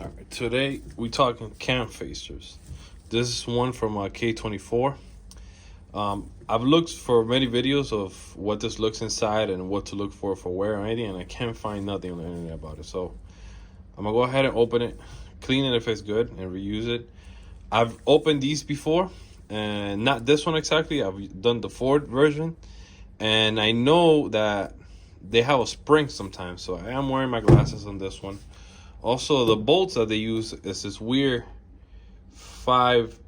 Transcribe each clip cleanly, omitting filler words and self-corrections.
All right, today we talking cam facers. This is one from K24. I've looked for many videos of what this looks inside and what to look for wear or anything, and I can't find nothing on the internet about it. So I'm gonna go ahead and open it, clean it if it's good, and reuse it. I've opened these before, and not this one exactly. I've done the Ford version, and I know that they have a spring sometimes, so I am wearing my glasses on this one. Also, the bolts that they use is this weird 5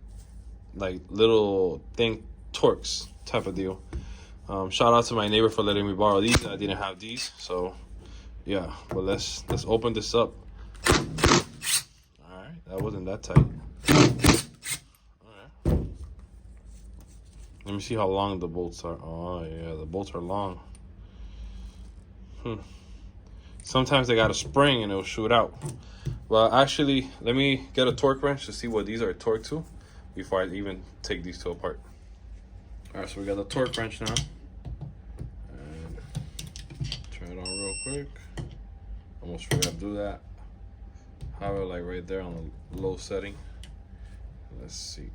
like little thing Torx type of deal. Shout out to my neighbor for letting me borrow these. I didn't have these, so yeah. But let's open this up. All right, that wasn't that tight. All right. Let me see how long the bolts are. Oh yeah, the bolts are long. Sometimes they got a spring and it'll shoot out. Well, actually, let me get a torque wrench to see what these are torqued to before I even take these two apart. All right, so we got the torque wrench now. And turn it on real quick. Almost forgot to do that. Have it like right there on the low setting. Let's see.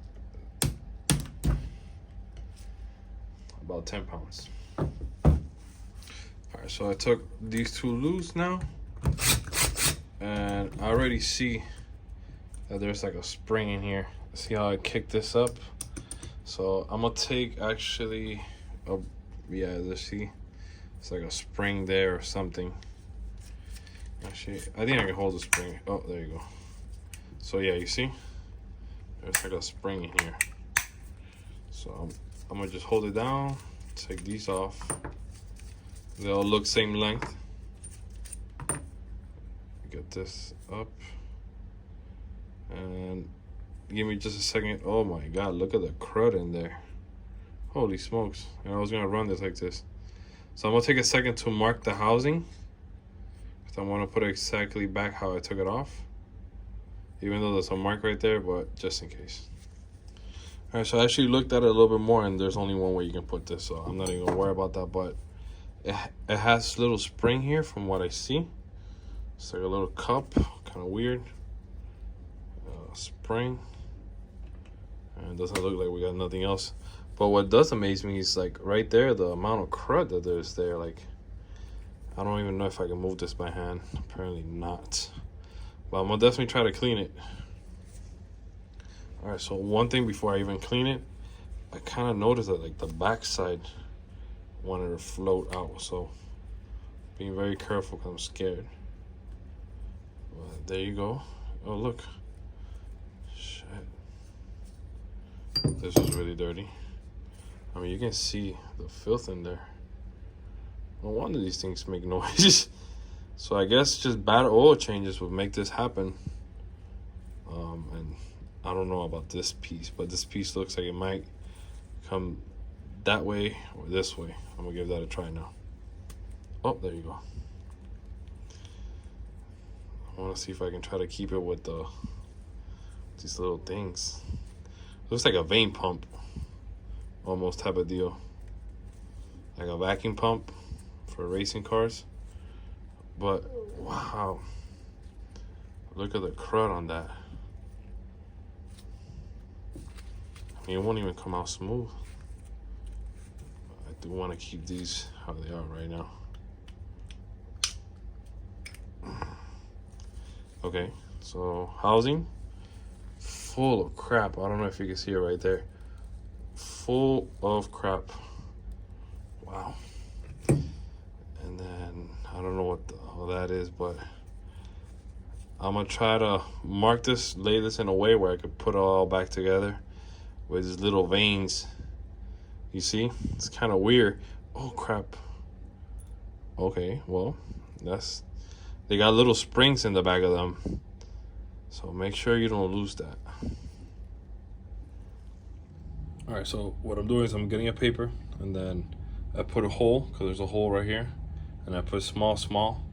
About 10 pounds. All right, so I took these two loose now, and I already see that there's like a spring in here. See how I kick this up? So I'm gonna take actually, yeah, let's see. It's like a spring there or something. Actually, I think I can hold the spring. Oh, there you go. So yeah, you see? There's like a spring in here. So I'm gonna just hold it down, take these off. They all look same length. Get this up. And give me just a second. Oh my God, look at the crud in there. Holy smokes. And I was gonna run this like this. So I'm gonna take a second to mark the housing. I want to put it exactly back how I took it off. Even though there's a mark right there, but just in case. All right, so I actually looked at it a little bit more, and there's only one way you can put this, so I'm not even gonna worry about that, but it has a little spring here from what I see. It's like a little cup, kind of weird. Spring. And it doesn't look like we got nothing else. But what does amaze me is like right there, the amount of crud that there's there. Like, I don't even know if I can move this by hand. Apparently not. But I'm gonna definitely try to clean it. All right, so one thing before I even clean it, I kind of noticed that like the backside wanted to float out. So being very careful because I'm scared. But there you go. Oh, look. Shit. This is really dirty. I mean, you can see the filth in there. No wonder these things make noise. So I guess just bad oil changes would make this happen. And I don't know about this piece, but this piece looks like it might come that way or this way. I'm gonna give that a try now. Oh, there you go. I wanna see if I can try to keep it with these little things. Looks like a vein pump, almost type of deal. Like a vacuum pump for racing cars. But wow, look at the crud on that. I mean, it won't even come out smooth. I do want to keep these how they are right now. Okay, so housing, full of crap. I don't know if you can see it right there. Full of crap. Wow. And then I don't know what the hell that is, but I'm gonna try to mark this, lay this in a way where I could put it all back together with these little veins. You see, it's kind of weird. Oh crap. Okay, well, they got little springs in the back of them, so make sure you don't lose that. All right, so what I'm doing is I'm getting a paper, and then I put a hole, because there's a hole right here, and I put small,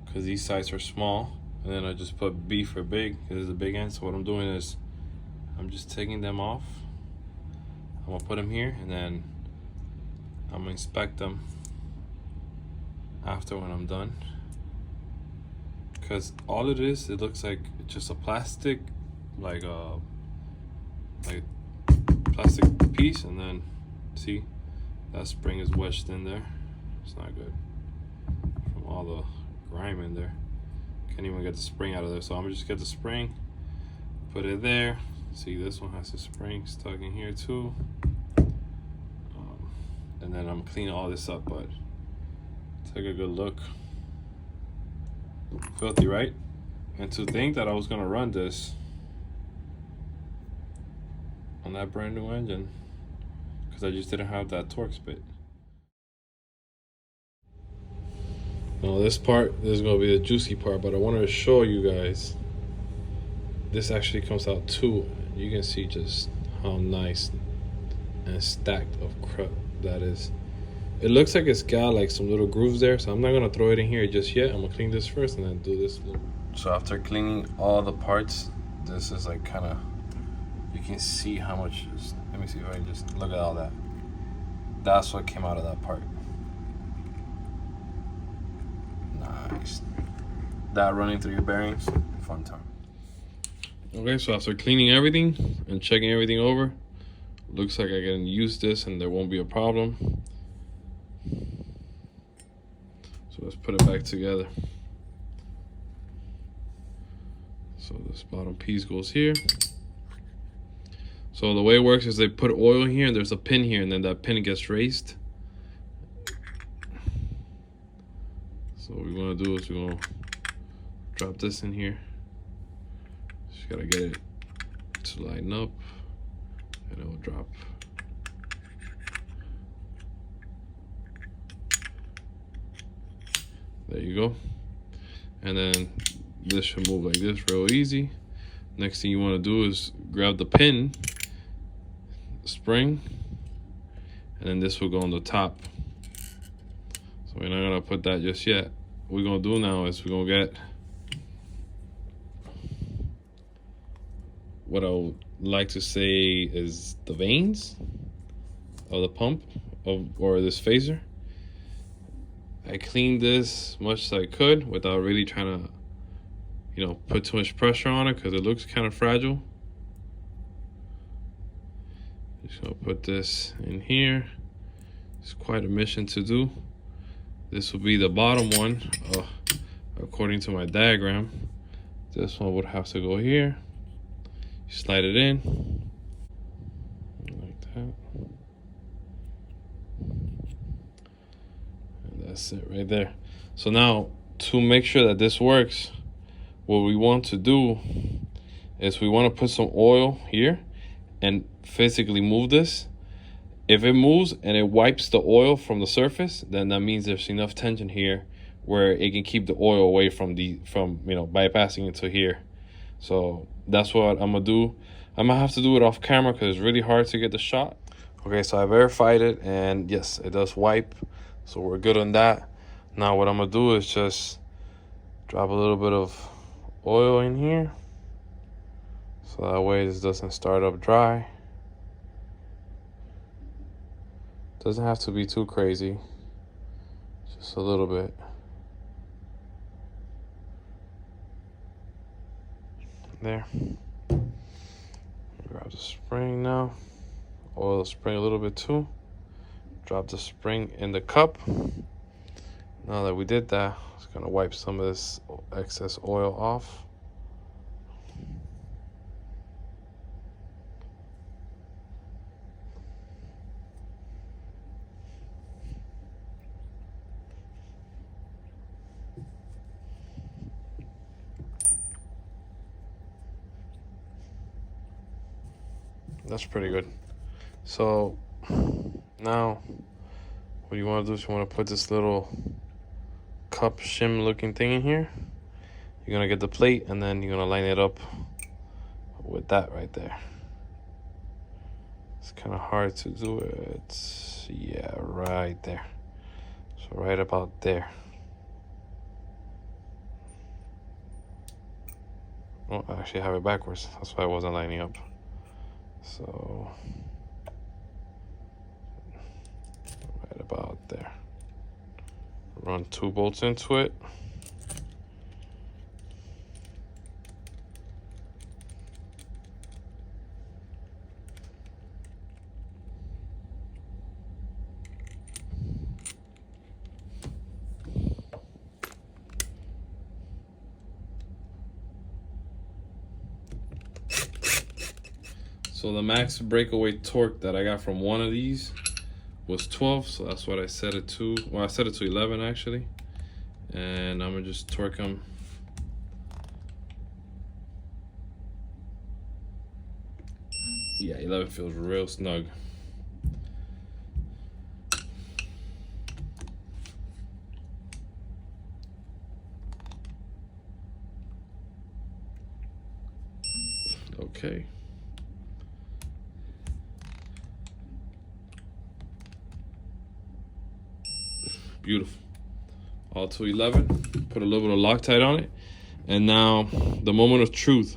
because these sides are small, and then I just put B for big, because it's the big end. So what I'm doing is I'm just taking them off. I'm gonna put them here, and then I'm gonna inspect them after when I'm done. because all it is, it looks like just a plastic, like plastic piece, and then see that spring is wedged in there. It's not good from all the grime in there. Can't even get the spring out of there, so I'm gonna just get the spring, put it there. See, this one has the spring stuck in here too. And then I'm cleaning all this up, but take a good look. Filthy, right? And to think that I was gonna run this on that brand new engine, because I just didn't have that torque spit. Now this part, this is gonna be the juicy part, but I wanted to show you guys. This actually comes out too. You can see just how nice and stacked of crud that is. It looks like it's got like some little grooves there, so I'm not gonna throw it in here just yet. I'm gonna clean this first and then do this little. So after cleaning all the parts, this is like kind of, you can see how much is, let me see if I can just look at all that. That's what came out of that part. Nice. That running through your bearings, fun time. Okay, so after cleaning everything and checking everything over, looks like I can use this and there won't be a problem. So let's put it back together. So this bottom piece goes here. So the way it works is they put oil in here and there's a pin here, and then that pin gets raised. So what we're gonna do is we're gonna drop this in here. Just gotta get it to line up, and it will drop. There you go. And then this should move like this real easy. Next thing you want to do is grab the pin, spring, and then this will go on the top. So we're not gonna put that just yet. What we're gonna do now is we're gonna get what I would like to say is the vanes of the pump or this phaser. I cleaned this much as I could without really trying to, you know, put too much pressure on it because it looks kind of fragile. Just gonna put this in here. It's quite a mission to do. This will be the bottom one, according to my diagram. This one would have to go here. You slide it in like that. And that's it right there. So now, to make sure that this works, what we want to do is we want to put some oil here and physically move this. If it moves and it wipes the oil from the surface, then that means there's enough tension here where it can keep the oil away from you know, bypassing into here. So that's what I'm gonna do. I'm gonna have to do it off camera because it's really hard to get the shot. Okay, so I verified it, and yes, it does wipe, so we're good on that. Now what I'm gonna do is just drop a little bit of oil in here, so that way this doesn't start up dry. Doesn't have to be too crazy, just a little bit. There. Grab the spring now. Oil the spring a little bit too. Drop the spring in the cup. Now that we did that, I'm just gonna wipe some of this excess oil off. That's pretty good. So now what you want to do is you want to put this little cup shim looking thing in here. You're gonna get the plate and then you're gonna line it up with that right there. It's kind of hard to do it. Yeah, right there. So right about there. Oh, I actually have it backwards. That's why I wasn't lining up. So right about there. Run 2 bolts into it. So the max breakaway torque that I got from one of these was 12, so that's what I set it to. Well, I set it to 11 actually. And I'm gonna just torque them. Yeah, 11 feels real snug. Okay. Beautiful. All to 11. Put a little bit of Loctite on it. And now the moment of truth.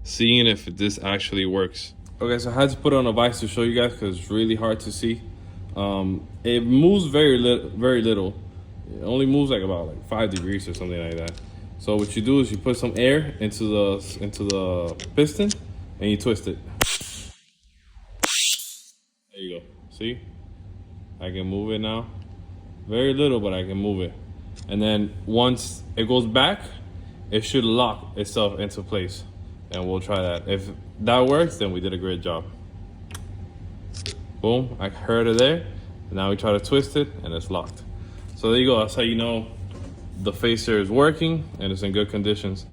Seeing if this actually works. Okay, so I had to put on a vise to show you guys because it's really hard to see. It moves very little. It only moves like about 5 degrees or something like that. So what you do is you put some air into the piston and you twist it. There you go. See? I can move it now. Very little, but I can move it. And then once it goes back, it should lock itself into place. And we'll try that. If that works, then we did a great job. Boom, I heard it there. And now we try to twist it and it's locked. So there you go, that's how you know the facer is working and it's in good conditions.